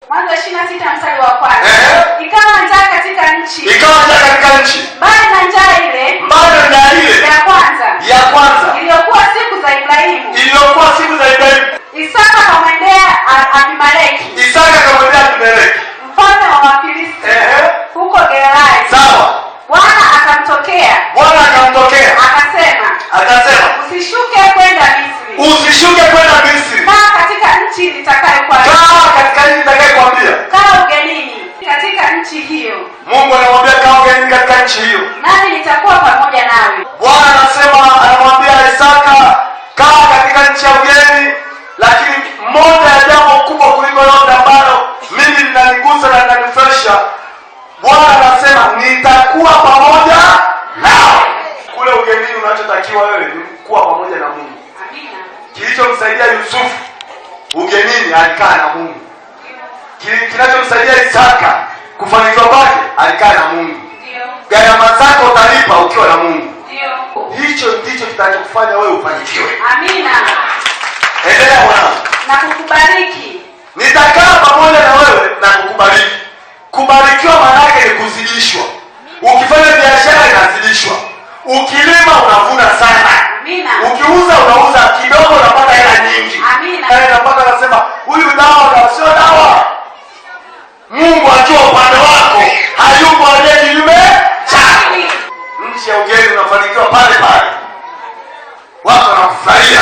Mwanzo 26 mstari wa kwanza. Ikawa njaa katika nchi. Mbali na njaa ile ya kwanza iliyokuwa siku za Ibrahimu. Isaka akamwendea Abimeleki. Mfalme wa Wafilisti. Huko Gerari. Sawa. Bwana akamtokea. Akasema, usishuke kwenda Misri. Kaa katika nchi nitakayokuambia. Kaa ugenini katika nchi hiyo. Mungu anamwambia kaa ugenini katika nchi hiyo. Nami nitakuwa pamoja nawe. Bwana anamwambia Isaka kaa katika nchi ya ugeni, lakini moja ya jambo kubwa kuliko yote ambalo mimi linanigusa na linanifresha, Bwana anasema nitakuwa pamoja nawe. Kule ugenini unachotakiwa wewe ni kuwa pamoja na Mungu. Amina. Kilichomsaidia Yusufu ugenini alikaa na Mungu. Kinachomsaidia Isaka kufanikiwa kwake alikaa na Mungu. Ndio. Gharama zako utalipa ukiwa na Mungu. Ndio. Hicho ndicho kitakachokufanya wewe ufanikiwe. Amina. Endelea Bwana. Na kukubariki. Nitakaa pamoja na wewe na kukubariki. Kubarikiwa maana yake ni kuzidishwa. Ukifanya biashara inazidishwa. Ukilima unavuna sana. Amina. Ukiuza unauza kidogo unapata hela nyingi. Amina. Na mpaka anasema huyu dawa na sio dawa. Mungu akiwa upande wako, hayupo aliye kinyume chako. Nchi ya ugeni unafanikiwa pale. Watu wanakufurahia.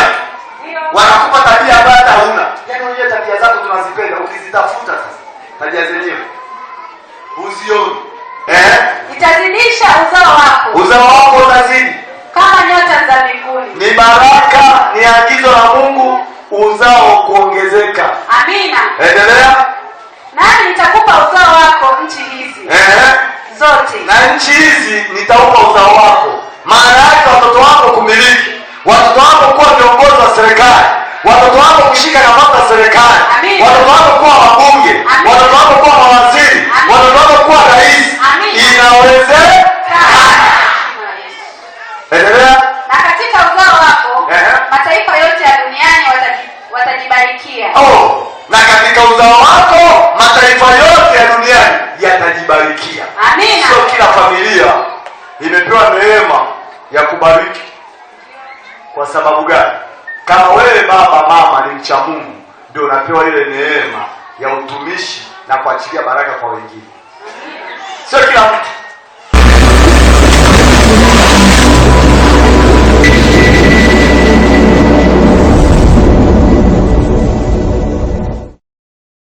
Wanakupa tabia ambayo hata huna. Yaani unajua tabia zako tunazipenda, ukizitafuta sasa tabia zenyewe uzioni. Itazidisha uzao wako utazidi kama nyota za mbinguni. Ni baraka, ni agizo la Mungu uzao kuongezeka. Amina. Endelea. Nami nitakupa uzao wako nchi hizi. Zote. Na nchi hizi nitaupa uzao wako. Maana yake watoto wako kumiliki, watoto wako kuwa viongozi wa serikali, watoto wako kushika nafasi za serikali, watoto wako kuwa wabunge, watoto wako kuwa mawaziri, watoto wako kuwa rais. Inawezekana. Endelea. Na katika uzao wako mataifa yote ya duniani watajibarikia. Na katika uzao wako mataifa yote ya duniani yatajibarikia. Amina. Sio kila familia imepewa neema ya kubariki. Kwa sababu gani? Kama wewe baba mama ni mcha Mungu, ndio unapewa ile neema ya utumishi na kuachilia baraka kwa wengine. Sio kila mtu.